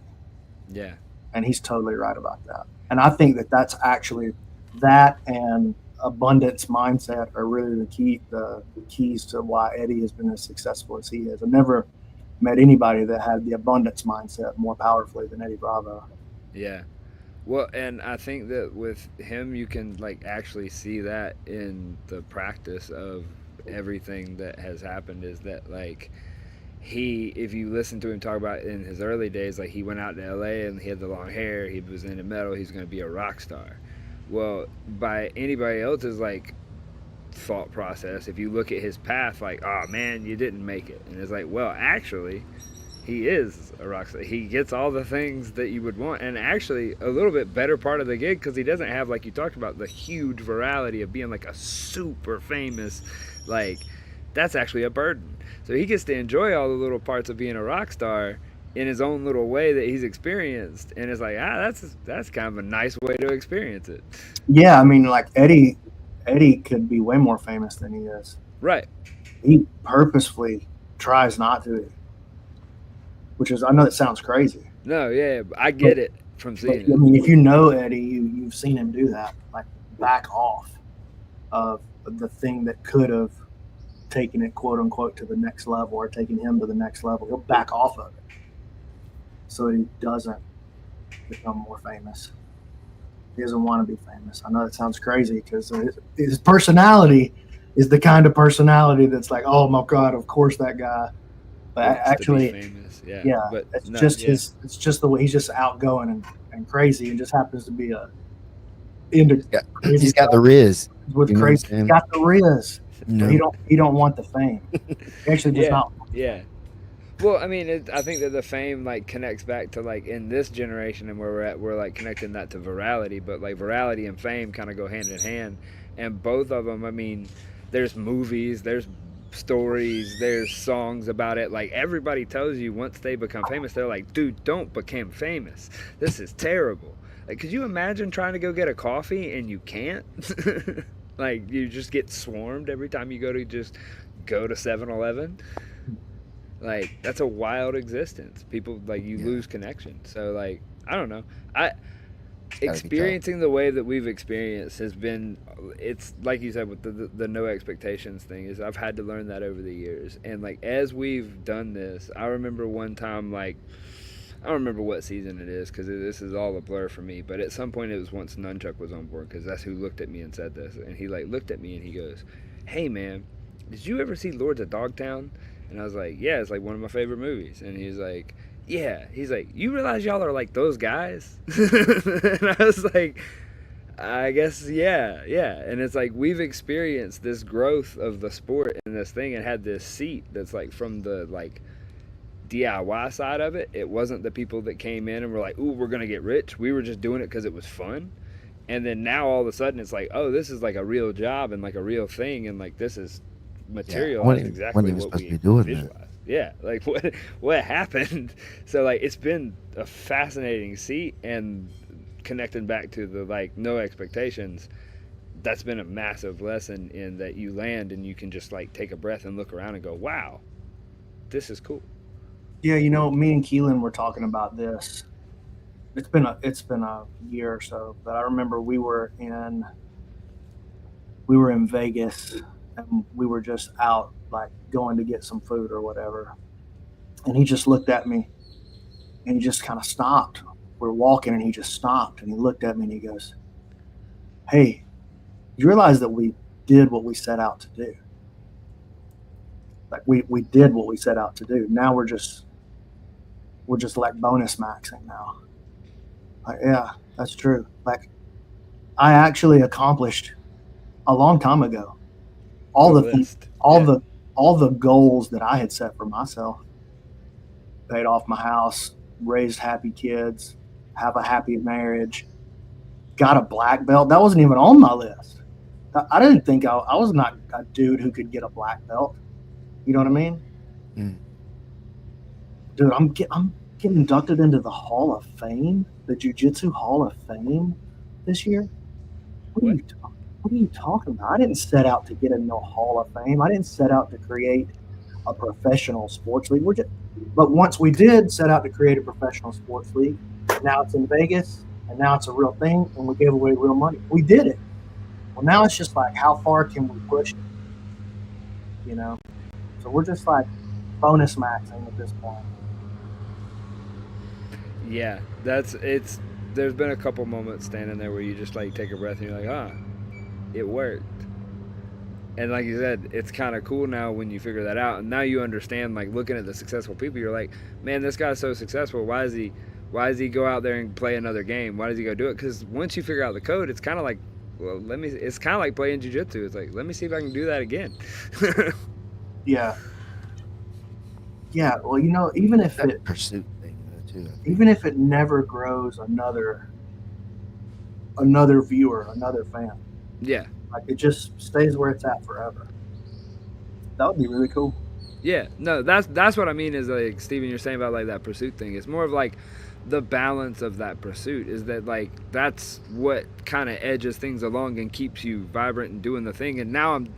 Yeah. And he's totally right about that. And I think that that's actually that and abundance mindset are really the keys to why Eddie has been as successful as he is. I've never met anybody that had the abundance mindset more powerfully than Eddie Bravo. Yeah. Well, and I think that with him, you can like actually see that in the practice of everything that has happened, is that like if you listen to him talk about in his early days, like he went out to LA and he had the long hair, he was into metal, he's going to be a rock star. Well, by anybody else's like thought process, if you look at his path, like, oh man, you didn't make it. And it's like, well, actually, he is a rock star. He gets all the things that you would want, and actually a little bit better part of the gig, because he doesn't have, like you talked about, the huge virality of being like a super famous, like, that's actually a burden. So he gets to enjoy all the little parts of being a rock star in his own little way that he's experienced, and it's like, that's kind of a nice way to experience it. Yeah, I mean, like Eddie could be way more famous than he is. Right. He purposefully tries not to, which is, I know that sounds crazy. No, yeah, I get it from seeing it. I mean, if you know Eddie, you've seen him do that, like back off of the thing that could have taken it, quote unquote, to the next level, or taken him to the next level. He'll back off of it so he doesn't become more famous. He doesn't want to be famous. I know that sounds crazy because his personality is the kind of personality that's like, oh my God, of course that guy. But Wants actually, to be famous. Yeah. yeah, But it's no, just yeah. it's just the way he's just outgoing and crazy, and just happens to be into crazy He's got the stuff riz. with You know what I'm crazy. He's saying? got the riz, but No. he don't want the fame. He actually does Yeah. not. Yeah. Well, I mean, I think that the fame like connects back to like in this generation and where we're at, we're like connecting that to virality, but like virality and fame kind of go hand in hand, and both of them. I mean, there's movies, there's stories, there's songs about it. Like everybody tells you once they become famous, they're like, dude, don't become famous. This is terrible. Like, could you imagine trying to go get a coffee and you can't? Like, you just get swarmed every time you go to 7-Eleven. Like, that's a wild existence. People like you Yeah. lose connection. So like, I don't know. I It's gotta be tough. experiencing the way that we've experienced has been, it's like you said with the no expectations thing, is I've had to learn that over the years. And like as we've done this, I remember one time, like I don't remember what season it is because this is all a blur for me, but at some point it was once Nunchuck was on board, because that's who looked at me and said this, and he like looked at me and he goes, hey man, did you ever see Lords of Dogtown? And I was like, yeah, it's like one of my favorite movies. And he's like, yeah. He's like, you realize y'all are like those guys? And I was like, I guess, yeah, yeah. And it's like we've experienced this growth of the sport and this thing, and had this seat that's like from the like DIY side of it. It wasn't the people that came in and were like, ooh, we're gonna get rich. We were just doing it because it was fun. And then now all of a sudden it's like, oh, this is like a real job and like a real thing, and like this is materialized exactly what supposed we to be doing visualized. that. Yeah, like what happened? So like it's been a fascinating seat, and connecting back to the like no expectations. That's been a massive lesson in that you land and you can just like take a breath and look around and go, wow, this is cool. Yeah, me and Keelan were talking about this. It's been a year or so, but I remember we were in Vegas, and we were just out like going to get some food or whatever. And he just looked at me and he just kind of stopped. We're walking and he just stopped and he looked at me and he goes, hey, you realize that we did what we set out to do? Like we did what we set out to do. Now we're just like bonus maxing now. Like, yeah, that's true. Like I actually accomplished a long time ago all the list. all the goals that I had set for myself. Paid off my house, raised happy kids, have a happy marriage, got a black belt. That wasn't even on my list. I didn't think I was not a dude who could get a black belt. You know what I mean? Mm. Dude, I'm getting inducted into the Hall of Fame, the Jiu-Jitsu Hall of Fame this year. What are you talking about? I didn't set out to get in no Hall of Fame. I didn't set out to create a professional sports league. But once we did set out to create a professional sports league, now it's in Vegas, and now it's a real thing, and we gave away real money. We did it. Well, now it's just like, how far can we push it? So we're just like bonus maxing at this point. Yeah, there's been a couple moments standing there where you just like take a breath and you're like, ah, it worked. And like you said, it's kind of cool now when you figure that out, and now you understand, like looking at the successful people, you're like, man, this guy's so successful. Why does he go out there and play another game? Why does he go do it? Because once you figure out the code, it's kind of like, well, it's kind of like playing jiu-jitsu. It's like, let me see if I can do that again. Yeah. Well, even if That pursuit thing though too. even if it never grows another viewer, another fan, Yeah. like it just stays where it's at forever. That would be really cool. Yeah, no, that's what I mean is like, Steven, you're saying about like that pursuit thing. It's more of like the balance of that pursuit is that like that's what kind of edges things along and keeps you vibrant and doing the thing. And now I'm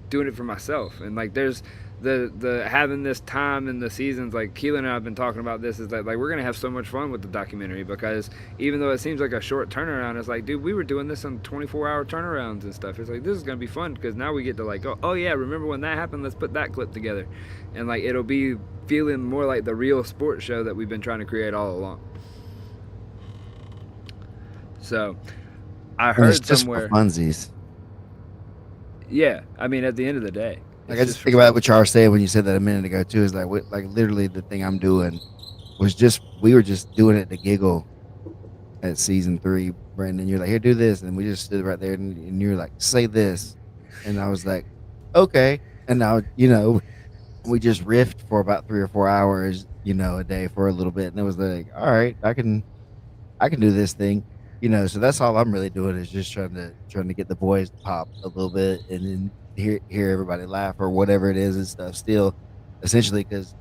doing it for myself, and like there's the having this time in the seasons, like Keelan and I have been talking about this, is that like we're gonna have so much fun with the documentary, because even though it seems like a short turnaround, it's like, dude, we were doing this on 24-hour turnarounds and stuff. It's like, this is gonna be fun because now we get to like, oh yeah, remember when that happened, let's put that clip together, and like it'll be feeling more like the real sports show that we've been trying to create all along. So I heard it's just somewhere for funsies. Yeah, I mean, at the end of the day, Like it's I just just for think about fun. what y'all were saying when you said that a minute ago too. Is like like literally the thing I'm doing was just we were just doing it to giggle at season 3. Brandon, you're like, here, do this, and we just stood right there, and you're like, say this, and I was like, okay, and now we just riffed for about 3 or 4 hours, a day for a little bit, and it was like, all right, I can do this thing, So that's all I'm really doing is just trying to get the boys to pop a little bit, and then hear everybody laugh or whatever it is and stuff. Still, essentially, because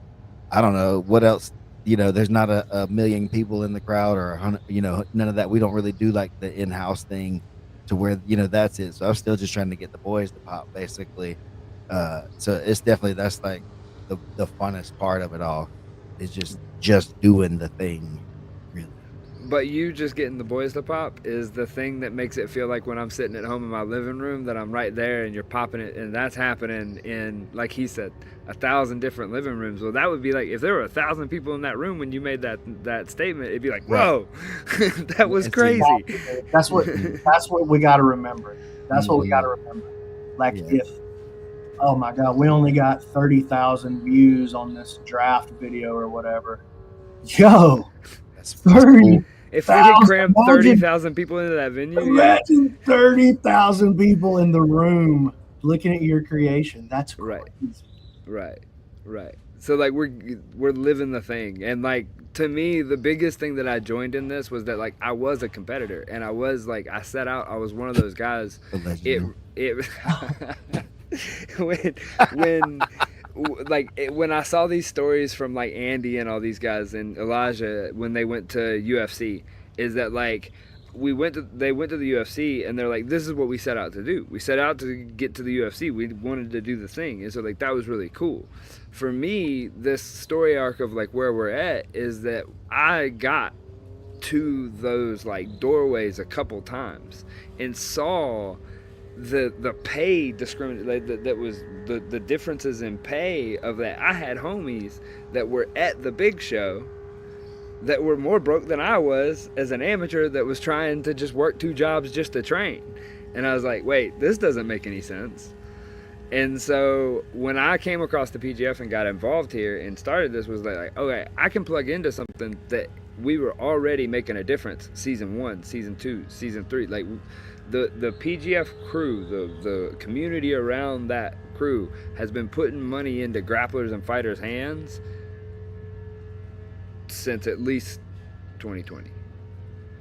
I don't know what else. There's not a million people in the crowd or 100. None of that. We don't really do like the in-house thing to where that's it. So I'm still just trying to get the boys to pop, basically. So it's definitely that's like the funnest part of it all is just doing the thing, really. But you just getting the boys to pop is the thing that makes it feel like when I'm sitting at home in my living room that I'm right there and you're popping it, and that's happening in, like he said, 1,000 different living rooms. Well, that would be like if there were 1,000 people in that room when you made that statement, it'd be like, whoa, that was It's crazy. That's what we got to remember. That's what we got to remember. Like Yeah. if, oh my God, we only got 30,000 views on this draft video or whatever. Yo, That's 30. cool. If we could cram Imagine- 30,000 people into that venue, Imagine 30,000 people in the room looking at your creation. That's crazy. Right. So like we're living the thing, and like to me the biggest thing that I joined in this was that like I was a competitor, and I was like I set out. I was one of those guys. Allegedly. When I saw these stories from like Andy and all these guys and Elijah when they went to UFC, is that like they went to the UFC and they're like, this is what we set out to do. We set out to get to the UFC. We wanted to do the thing, and so like that was really cool. For me, this story arc of like where we're at is that I got to those like doorways a couple times and saw the pay discrimination that was the differences in pay of that. I had homies that were at the big show that were more broke than I was as an amateur that was trying to just work 2 jobs just to train. And I was like, wait, this doesn't make any sense. And so when I came across the PGF and got involved here and started this, was like, okay, I can plug into something that we were already making a difference. Season 1, season 2, season 3, like the PGF crew, the community around that crew has been putting money into grapplers and fighters' hands since at least 2020.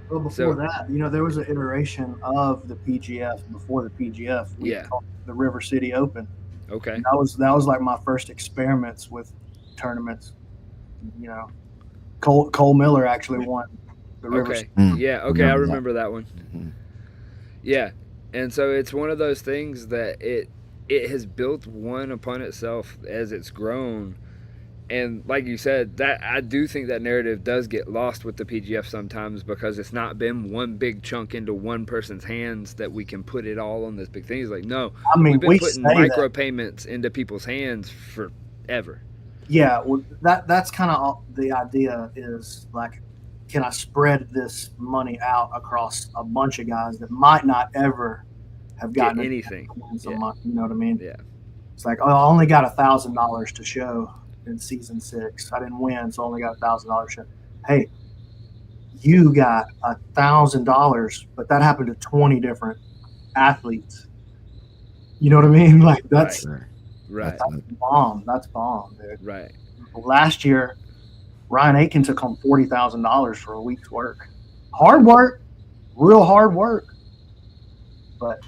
Well, before that, there was an iteration of the PGF before the PGF. We called it the River City Open. Okay. And that was like my first experiments with tournaments. Cole Miller actually won the River City. Yeah, okay, I remember that one. Mhm. Yeah. And so it's one of those things that it has built one upon itself as it's grown. And like you said, that I do think that narrative does get lost with the PGF sometimes because it's not been one big chunk into one person's hands that we can put it all on this big thing. It's like, no, I mean, we've been putting micro that. payments into people's hands forever. Yeah, well, that's kind of the idea is like, can I spread this money out across a bunch of guys that might not ever have gotten anything? Money, you know what I mean? Yeah. It's like, oh, I only got $1,000 to show in season 6. I didn't win, so I only got $1,000 show. Hey, you got $1,000, but that happened to 20 different athletes. You know what I mean? Like that's right. That's bomb. That's bomb, dude. Right. Last year, Ryan Aiken took home $40,000 for a week's work. Hard work, real hard work. But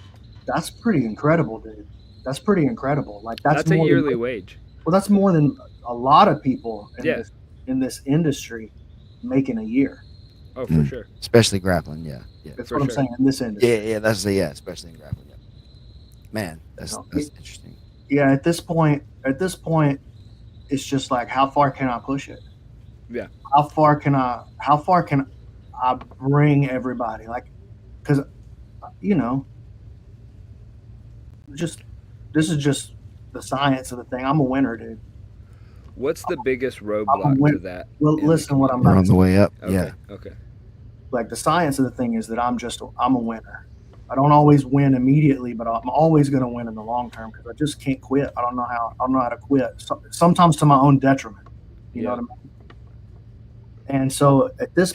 that's pretty incredible, dude. That's pretty incredible. Like that's a yearly wage. Well, that's more than a lot of people in this industry making a year. Oh, for sure. Especially grappling, yeah. That's what I'm saying in this industry. Yeah, especially in grappling. Yeah. Man, that's interesting. Yeah, at this point, it's just like, how far can I push it? Yeah. How far can I bring everybody? Like, because this is just the science of the thing. I'm a winner, dude. What's the biggest roadblock to that? Well, listen, what I'm on the way up. Okay. Yeah. Okay. Like the science of the thing is that I'm a winner. I don't always win immediately, but I'm always going to win in the long term because I just can't quit. I don't know how to quit. Sometimes to my own detriment. You know what I mean? And so at this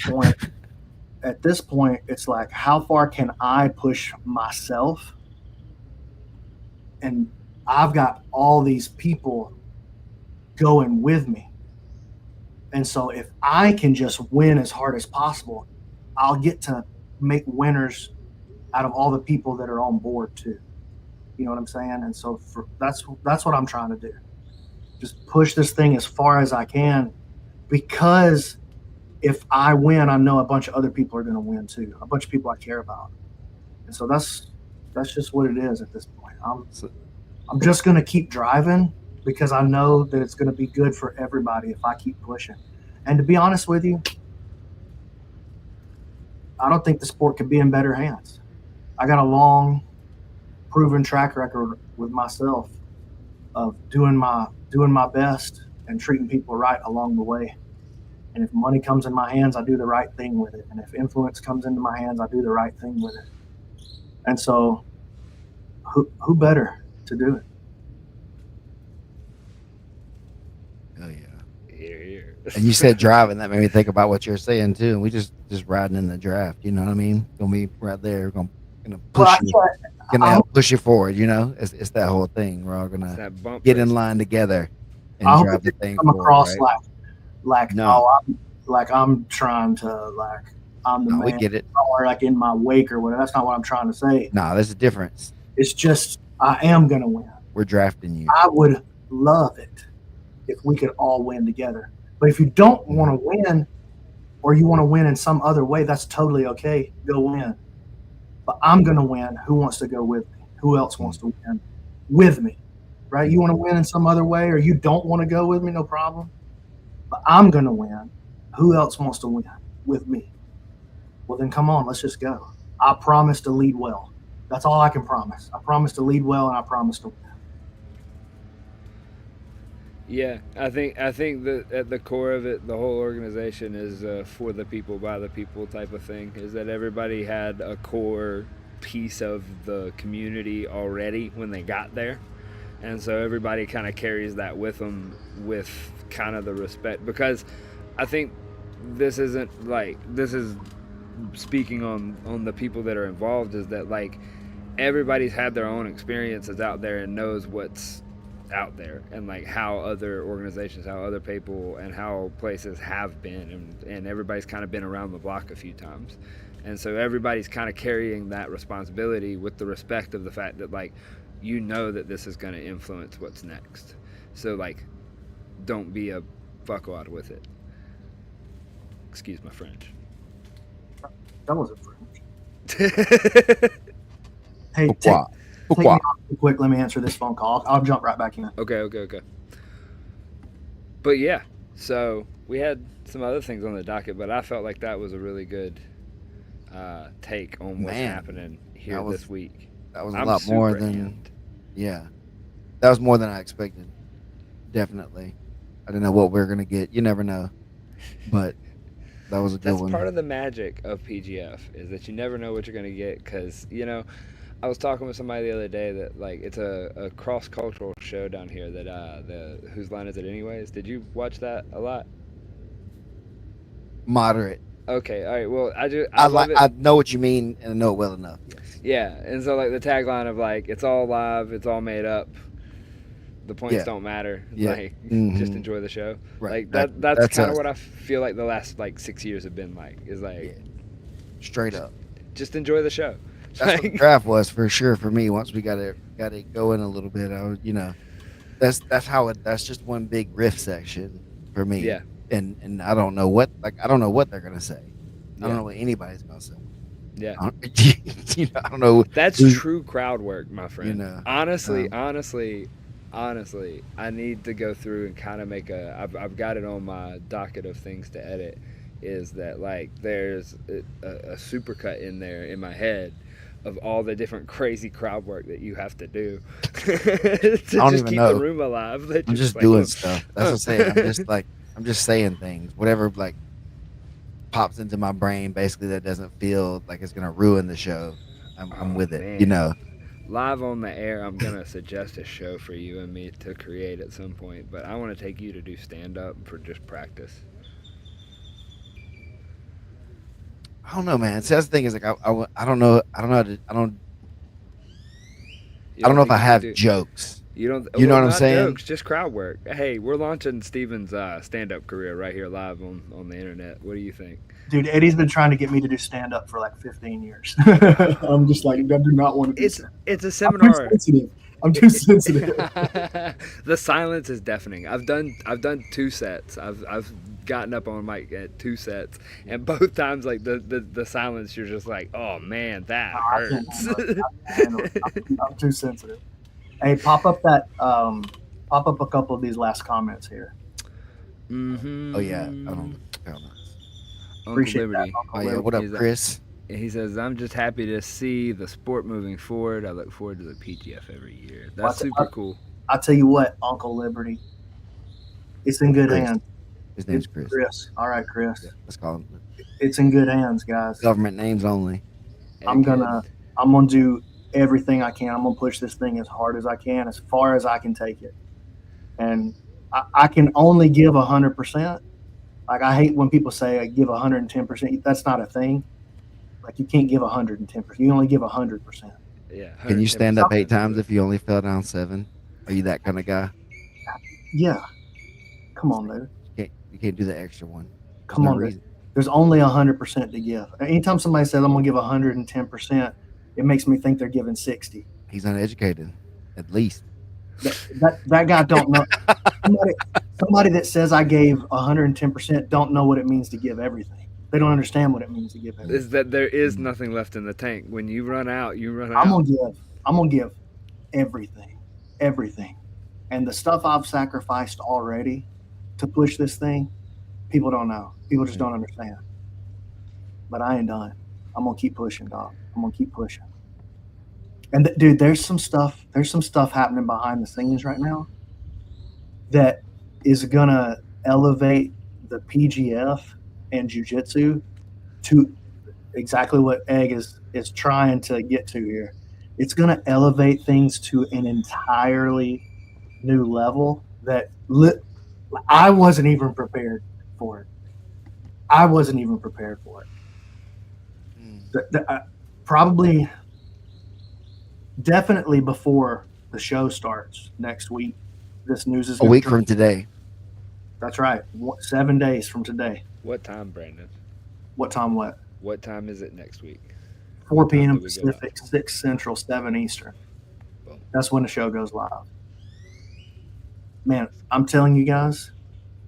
point, it's like, how far can I push myself? And I've got all these people going with me. And so if I can just win as hard as possible, I'll get to make winners out of all the people that are on board too. You know what I'm saying? And so that's what I'm trying to do. Just push this thing as far as I can, because if I win, I know a bunch of other people are going to win too. A bunch of people I care about. And so that's just what it is at this point. I'm just going to keep driving because I know that it's going to be good for everybody if I keep pushing. And to be honest with you, I don't think the sport could be in better hands. I got a long, proven track record with myself of doing my best and treating people right along the way. And if money comes in my hands, I do the right thing with it. And if influence comes into my hands, I do the right thing with it. And so, who better to do it? Oh yeah. Here. And you said driving. That made me think about what you're saying too. And we just riding in the draft. You know what I mean? Gonna be right there. Gonna push you. Gonna help push you forward. You know, it's that whole thing. We're all gonna get in line together and drive the thing come across right? like no. I'm trying to I'm the man. We get it. Or like in my wake or whatever. That's not what I'm trying to say. No, there's a difference. It's just I am gonna win. We're drafting you. I would love it if we could all win together. But if you don't want to win, or you want to win in some other way, that's totally okay. Go win. But I'm going to win. Who wants to go with me? Who else wants to win with me? Right? You want to win in some other way, or you don't want to go with me, no problem. But I'm going to win. Who else wants to win with me? Well, then come on, let's just go. I promise to lead well. That's all I can promise. I promise to lead well, and I promise to win. Yeah, I think that at the core of it, the whole organization is for the people, by the people type of thing. Is that everybody had a core piece of the community already when they got there, and so everybody kind of carries that with them with kind of the respect. Because I think this is speaking on the people that are involved, is that like everybody's had their own experiences out there and knows what's out there, and like how other organizations, how other people, and how places have been, and everybody's kind of been around the block a few times, and so everybody's kind of carrying that responsibility with the respect of the fact that like you know that this is going to influence what's next. So like, don't be a fuckwad with it. Excuse my French. That wasn't French. Hey, take me off real quick. Let me answer this phone call. I'll jump right back in. Okay. But yeah, so we had some other things on the docket, but I felt like that was a really good take on what's happening here this week. That was a lot more than, that was more than I expected. Definitely. I didn't know what we were going to get. You never know. But that was a good one. That's part of the magic of PGF, is that you never know what you're going to get, because, you know, I was talking with somebody the other day that like it's a cross-cultural show down here that the Whose Line Is It Anyways? Did you watch that a lot? Moderate. Okay, all right. Well, I know what you mean, and I know it well enough. Yes. Yeah, and so like the tagline of like it's all live, it's all made up, the points don't matter. Yeah. Like just enjoy the show. Right. Like that's kind of what I feel like the last like 6 years have been like. Is like straight up. Just enjoy the show. That's what the draft was for sure for me. Once we got it going a little bit, I was, that's just one big riff section for me. Yeah. And I don't know what they're gonna say. I don't know what anybody's gonna say. Yeah. I don't know. That's true crowd work, my friend. Honestly, I need to go through and kind of make I've got it on my docket of things to edit. Is that like there's a supercut in there in my head of all the different crazy crowd work that you have to do to just keep the room alive. I'm just doing stuff. That's what I'm saying. I'm just saying things. Whatever like pops into my brain, basically that doesn't feel like it's gonna ruin the show. I'm with it. Man. You know, Live on the air, I'm gonna suggest a show for you and me to create at some point, but I want to take you to do stand up for just practice. I don't know, man. See, that's the thing is like I don't know. I don't know. You I don't don't know if think I you could have do? jokes. You don't. You know Well, what I'm not saying? jokes, just crowd work. Hey, we're launching Steven's stand-up career right here live on the internet. What do you think? Dude, Eddie's been trying to get me to do stand up for like 15 years. I'm just like, I do not want to do stand. It's a I'm too seminar. sensitive. I'm too sensitive. The silence is deafening. I've done 2 sets. I've gotten up on mic at 2 sets, and both times like the silence, you're just like, oh man, that I can't hurts. handle it. I can't handle it. I'm too sensitive. Hey, pop up a couple of these last comments here. Mm-hmm. Oh yeah. I don't. Uncle Appreciate Liberty. that. Oh Uncle yeah. Larry. What up, He's like, Chris? he says, I'm just happy to see the sport moving forward. I look forward to the PGF every year. That's super cool. I'll tell you what, Uncle Liberty, it's in good Chris. hands. His name's It's Chris. Chris. All right, Chris. Yeah, let's call him. It's in good hands, guys. Government names only. I'm Egghead. gonna do everything I can. I'm gonna push this thing as hard as I can, as far as I can take it. And I can only give 100%. Like, I hate when people say I give 110%. That's not a thing. Like, you can't give 110%. You only give 100%. Yeah. Can you stand up 8 110%. times if you only fell down 7? Are you that kind of guy? Yeah. Come on, dude. You can't do the extra one. There's Come no on, dude. reason. There's only 100% to give. Anytime somebody says I'm gonna give 110%, it makes me think they're giving 60. He's uneducated, at least. That guy don't know. Somebody that says I gave 110% don't know what it means to give everything. They don't understand what it means to give everything. Is that there is nothing left in the tank. When you run out, you run I'm out. gonna give everything. And the stuff I've sacrificed already to push this thing, people don't know. People just don't understand. But I ain't done. I'm gonna keep pushing, dog. I'm gonna keep pushing. And dude, there's some stuff happening behind the scenes right now that is gonna elevate the PGF and jiu-jitsu to exactly what Egg is trying to get to here. It's gonna elevate things to an entirely new level that I wasn't even prepared for it. Probably, definitely before the show starts next week. This news is A week from today. That's right. 7 days from today. What time, Brandon? What time? What? What time is it next week? 4 What time p.m. do we go live? Pacific, 6 Central, 7 Eastern. Boom. That's when the show goes live. Man, I'm telling you guys,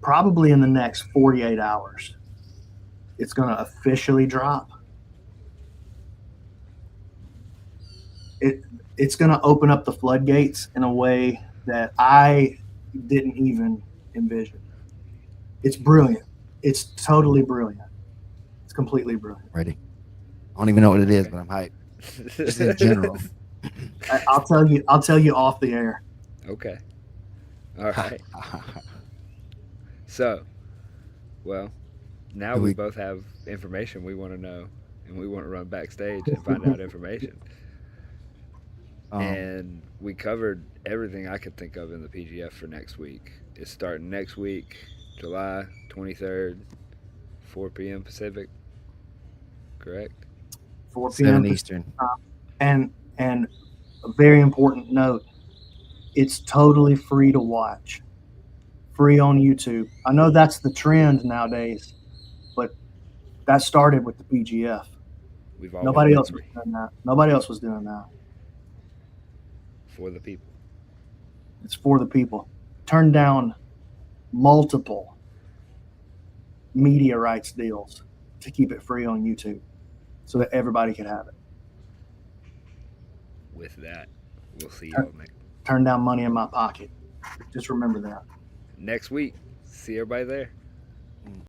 probably in the next 48 hours, it's going to officially drop. It's going to open up the floodgates in a way that I didn't even envision. It's brilliant. It's totally brilliant. It's completely brilliant. Ready? I don't even know what it is, but I'm hyped. Just in general. I'll tell you off the air. Okay. All right. So, well, now we both have information we want to know, and we want to run backstage and find out information. And we covered everything I could think of in the PGF for next week. It's starting next week, July 23rd, 4 p.m. Pacific. Correct? 4 p.m. 7 Eastern. And a very important note, it's totally free to watch. Free on YouTube. I know that's the trend nowadays, but that started with the PGF. Nobody else was doing that. Nobody else was doing that. For the people. It's for the people. Turn down multiple media rights deals to keep it free on YouTube so that everybody can have it. With that, we'll see y'all next. Turn down money in my pocket. Just remember that. Next week. See everybody there.